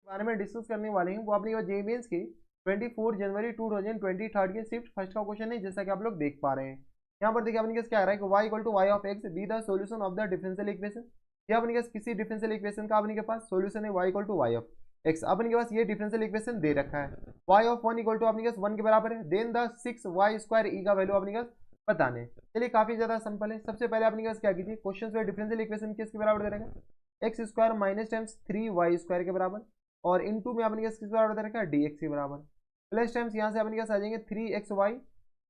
बारे में डिस्कस करने वाले हैं वो अपनी जेईई मेंस की 24 जनवरी 2023 के शिफ्ट फर्स्ट का क्वेश्चन है, जैसा कि आप लोग देख पा रहे हैं। यहाँ पर देखिए अपने केस क्या आ रहा है कि y equal to y of x be the solution of the differential equation. ये अपने केस किसी डिफरेंशियल इक्वेशन का अपने के पास सॉल्यूशन है y equal to y of x. अपने के पास ये डिफरेंशियल इक्वेशन दे रखा है y ऑफ 1 इक्वल टू अपने केस 1 के बराबर है। देन द 6y² ई का वैल्यू अपने केस बताने। चलिए काफी ज्यादा सिंपल है। सबसे पहले अपने केस क्या कीजिए, क्वेश्चन में डिफरेंशियल इक्वेशन किसके बराबर दे रखा है, x square minus times 3y² के बराबर और इनटू में अपने किस बराबर दे रखा है dx के बराबर प्लस टाइम्स यहाँ से अपने पास आ जाएंगे 3xy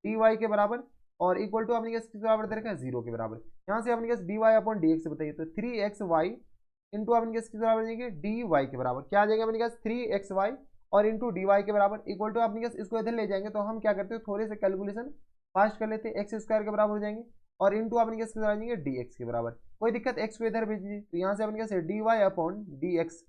dy के बराबर और इक्वल टू अपने किस बराबर दे रखा है 0 के बराबर। यहाँ से अपने किस dy अपॉन dx बताइए तो 3xy इंटू अपने किस बराबर जाएंगे dy के बराबर। क्या आ जाएगा अपने पास 3xy और इंटू dy के बराबर इक्वल टू अपने इसको इधर ले जाएंगे तो हम क्या करते हैं थोड़े से कैलकुलेशन फास्ट कर लेते हैं। एक्स स्क्वायर के बराबर हो जाएंगे और इंटू अपने किस आ जाएंगे dx के बराबर। कोई दिक्कत, x को इधर भेज दीजिए तो यहाँ से अपने कैसे dy upon dx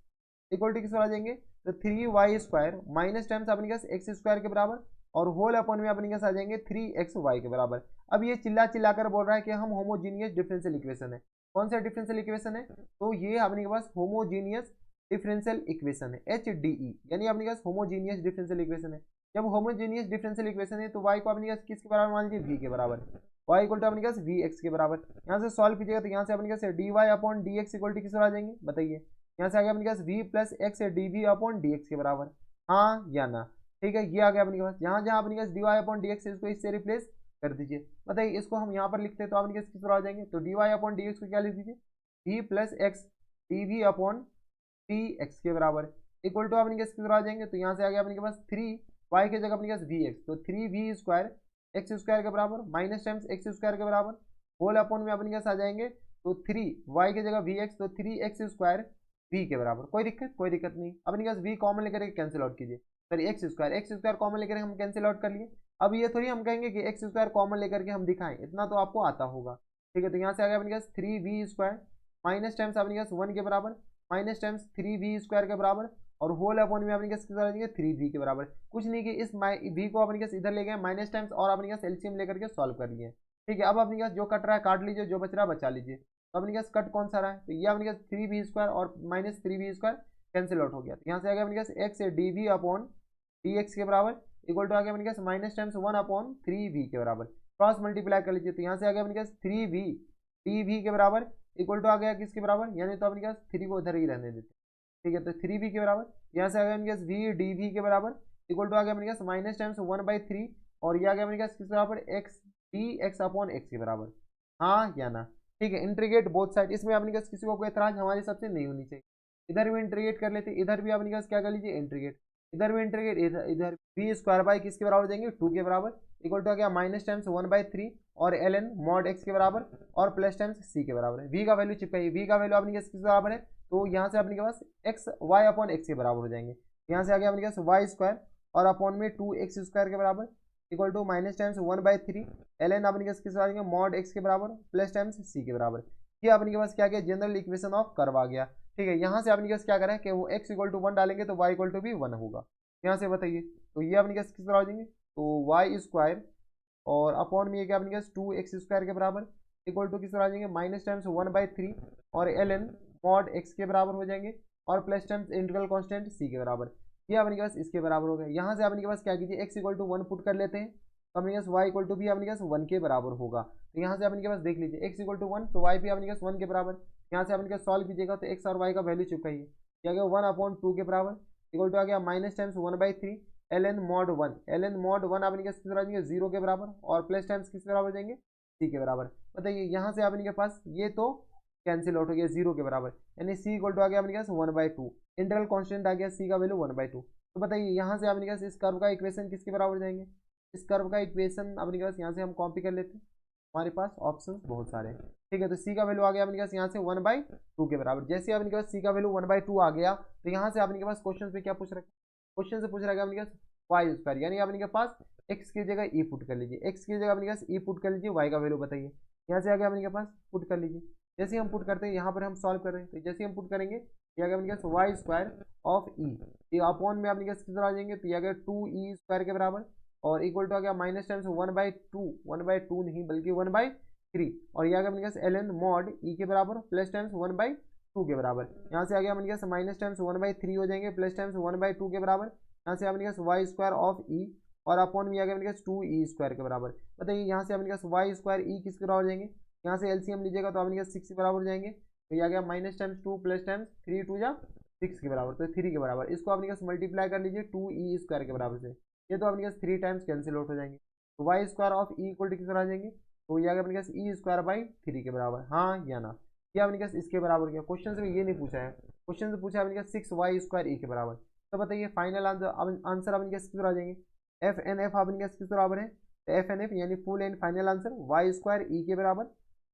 equal to किस आ जाएंगे तो 3y² माइनस टाइम्स अपने पास एक्स स्क्वायर के बराबर और होल अपॉन में अपने पास आ जाएंगे 3xy के बराबर। अब ये चिल्ला चिल्ला कर बोल रहा है कि हम होमोजीनियस डिफरेंशियल इक्वेशन है। कौन सा डिफरेंशियल इक्वेशन है, तो ये अपने पास होमोजीनियस डिफरेंशियल इक्वेशन है HDE, यानी अपने पास होमोजीनियस डिफरेंशियल इक्वेशन है। जब होमोजीनियस डिफरेंशियल इक्वेशन है तो y को अपने पास किसके बराबर मान लीजिए v के बराबर, y इक्वल टू अपने पास vx के बराबर। यहाँ से सॉल्व कीजिएगा तो यहाँ से अपने पास dy upon dx equal to किस आ जाएंगे बताइए। यहाँ से आ गया अपने पास v plus x dv upon dx के बराबर, हाँ या ना। ठीक है, ये आ गया अपने पास। जहाँ जहाँ अपने पास dy अपॉन dx इसको इससे रिप्लेस कर दीजिए। बताइए इसको हम यहाँ पर लिखते हैं तो अपने पास किस तरह आ जाएंगे तो dy अपॉन dx को क्या लिख दीजिए v plus x dv upon dx के बराबर इक्वल टू अपने किस तरह आ जाएंगे तो यहाँ से आ गया अपने पास 3y की जगह अपने पास vx तो 3v² एक्स स्क्वायर के बराबर माइनस टाइम्स एक्स स्क्वायर के बराबर होल अपॉन में अपने पास आ जाएंगे तो 3y की जगह vx तो 3x² v के बराबर। कोई दिक्कत नहीं। अपने पास v कॉमन लेकर कैंसिल आउट कीजिए, सॉरी एक्स स्क्वायर कॉमन लेकर हम कैंसिल आउट कर लिए। अब ये थोड़ी हम कहेंगे कि एक्स स्क्वायर कॉमन लेकर के हम दिखाएं, इतना तो आपको आता होगा। ठीक है, तो यहाँ से आ गया अपने पास 3v² माइनस टाइम्स अपने पास 1 के बराबर माइनस टाइम्स 3v² के बराबर और होल अपॉन में अपने पास कितना आ जाएंगे 3v के बराबर। कुछ नहीं कि इस v को अपने पास इधर ले गए माइनस टाइम्स और अपने पास एलसीएम लेकर के सॉल्व कर लिए। ठीक है, अब अपने पास जो कट रहा है काट लीजिए, जो बच रहा है बचा लीजिए। तो अपने पास कट कौन सा रहा है तो ये अपने पास 3v² और माइनस 3v² कैंसिल आउट हो गया। तो यहाँ से आ गया अपने पास एक्स dv अपॉन dx के बराबर इक्वल टू आ गया अपने पास माइनस टाइम्स 1 अपॉन 3v के बराबर। क्रॉस मल्टीप्लाई कर लीजिए तो यहाँ से आ गया अपने पास 3v dv के बराबर इक्वल टू आ गया किसके बराबर, यानी तो अपने पास 3 को उधर ही रहने देते। ठीक है, तो 3v के बराबर यहाँ से आ गया अपने पास v dv के बराबर इक्वल टू आ गया अपने पास माइनस टाइम्स 1/3 और ये आ गया अपने पास किस बराबर x dx अपॉन x के बराबर, हाँ या ना। ठीक है, इंटीग्रेट बोथ साइड। इसमें अपने पास किसी को कोई एतराज हमारी सबसे नहीं होनी चाहिए। इधर भी इंटीग्रेट कर लेते, इधर भी अपने पास क्या कर लीजिए इंटीग्रेट, इधर भी इंटीग्रेट, इधर v² बाई किसके बराबर देंगे 2 के बराबर इक्वल टू आ गया माइनस टाइम्स 1/3 और ln मॉड x के बराबर और प्लस टाइम्स c के बराबर है। v का वैल्यू चिपकाइए, v का वैल्यू अपने पास किस बराबर है तो यहाँ से अपने के पास एक्स y अपॉन एक्स के बराबर हो जाएंगे। यहाँ से आ गया अपने पास y² और अपॉन में 2x² के बराबर equal to minus times 1/3 ln अपने के किस आ जाएंगे मॉड x के बराबर प्लस टाइम्स c के बराबर। ये अपने के पास क्या गया जनरल इक्वेशन ऑफ कर्व आ गया। ठीक है, यहाँ से अपने के पास क्या करें कि वो x इक्वल टू 1 डालेंगे तो y इक्वल टू भी 1 होगा। यहाँ से बताइए तो ये अपने के किस तरह हो जाएंगे तो y² और अपॉन में क्या अपने पास 2x² के बराबर इक्वल टू किस तरह आ जाएंगे माइनस टाइम्स 1/3 और ln मॉड x के बराबर हो जाएंगे और plus times integral constant c के बराबर। ये अपने के पास इसके बराबर हो गया। यहाँ से अपने के पास क्या कीजिए x इक्वल टू 1 पुट कर लेते हैं तो अपने पास y इक्वल टू भी अपने पास 1 के बराबर होगा। तो यहाँ से अपने के पास देख लीजिए x इक्वल टू 1 तो y भी अपने पास 1 के बराबर। यहाँ से अपने पास सॉल्व कीजिएगा तो x और y का वैल्यू चिपकाइए, क्या गया 1 अपॉन 2 के बराबर इक्वल टू आ गया minus times 1/3 ln mod 1 ln mod 1 अपने के किस बराबर जाएंगे 0 के बराबर और प्लस टाइम्स किस बराबर जाएंगे c के बराबर। बताइए यहाँ से अपने के पास ये तो कैंसिल आउट हो गया 0 के बराबर, यानी c इक्वल टू आ गया अपने पास 1/2 इंटीग्रल कांस्टेंट आ गया c का वैल्यू 1/2। तो बताइए यहाँ से अपने पास इस कर्व का इक्वेशन किसके बराबर जाएंगे, इस कर्व का इक्वेशन अपने पास यहाँ से हम कॉपी कर लेते हैं, हमारे पास ऑप्शन बहुत सारे हैं। ठीक है, तो c का वैल्यू आ गया अपने पास यहाँ से 1/2 के बराबर। जैसे अपने पास c का वैल्यू 1/2 आ गया तो यहाँ से अपने पास क्वेश्चन पे क्या पूछ रखा है, क्वेश्चन से पूछ रखा है अपने पास y², यानी अपने पास x की जगह e पुट कर लीजिए, x की जगह अपने पास e पुट कर लीजिए, y का वैल्यू बताइए। यहाँ से आ गया अपने पास पुट कर लीजिए। जैसे हम पुट करते हैं यहाँ पर हम सॉल्व कर रहे हैं तो जैसे हम पुट करेंगे ये आ गया अपने पास y² ऑफ e, ये अपॉन में अपने पास कितना आ जाएंगे तो ये आ गया 2e² के बराबर और इक्वल टू आ गया माइनस टाइम्स 1/2 नहीं बल्कि 1/3 और ये आ गया अपने पास ln मॉड e के बराबर प्लस टाइम्स 1/2 2 के बराबर। यहाँ से आ गया अपने पास माइनस टाइम्स 1/3 हो जाएंगे, प्लस टाइम्स 1/2 के बराबर। यहाँ से अपने पास वाई स्क्वायर ऑफ ई और अपॉन में आ गया अपने पास 2e² के बराबर। बताइए यहाँ से अपने पास वाई स्क्वायर ई किसके बराबर हो जाएंगे, यहाँ से एलसीएम लीजिएगा तो अपने पास 6 के बराबर हो जाएंगे। तो ये आ गया माइनस टाइम्स 2 प्लस टाइम्स 3 2 जा 6 के बराबर, तो 3 के बराबर। इसको अपने पास मल्टीप्लाई कर लीजिए 2e² के बराबर से, ये तो अपने पास 3 टाइम्स कैंसिल आउट हो जाएंगे। तो y square of e equal to किस बराबर आ जाएंगे, तो ये आ गया अपने पास e²/3 के बराबर, हाँ या ना। ये अपने पास इसके बराबर किया, क्वेश्चन से ये नहीं पूछा है, क्वेश्चन से पूछा है अपने पास 6y² ई के बराबर। तो बताइए फाइनल आंसर अपने पास किस बराबर आ जाएंगे, एफ एन एफ अपने पास किस बराबर है, तो एफ एन एफ यानी full and final answer y² ई के बराबर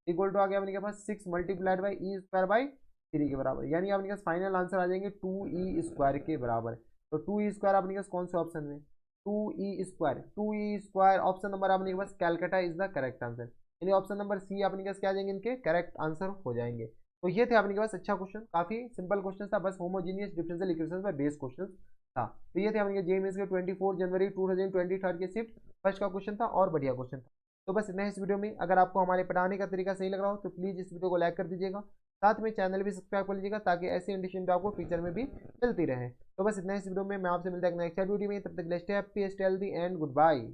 इक्वल टू आ गया अपने के पास 6 मल्टीप्लाइड बाई e²/3 के बराबर, यानी अपने पास फाइनल आंसर आ जाएंगे 2e² के बराबर। तो 2e² अपने पास कौन से ऑप्शन में, 2e² ऑप्शन नंबर अपने के पास Calcutta is the correct answer, यानी ऑप्शन नंबर सी अपने के पास क्या आ जाएंगे, इनके करेक्ट आंसर हो जाएंगे। तो ये थे अपने के पास अच्छा क्वेश्चन, काफी सिंपल क्वेश्चन था, बस होमोजीनियस डिफरेंशियल इक्वेशन पर बेस्ड क्वेश्चन था। तो ये थे अपने जेईई मेंस के 24 जनवरी 2023 के शिफ्ट फर्स्ट का क्वेश्चन था और बढ़िया क्वेश्चन था। तो बस इतना इस वीडियो में, अगर आपको हमारे पढ़ाने का तरीका सही लग रहा हो तो प्लीज़ इस वीडियो को लाइक कर दीजिएगा, साथ में चैनल भी सब्सक्राइब कर लीजिएगा ताकि ऐसी इंडिशन आपको फ्यूचर में भी मिलती रहे। तो बस इतना इस वीडियो में, मैं आपसे मिलता है नेक्स्ट वीडियो में, तब तक stay happy stay healthy and good bye.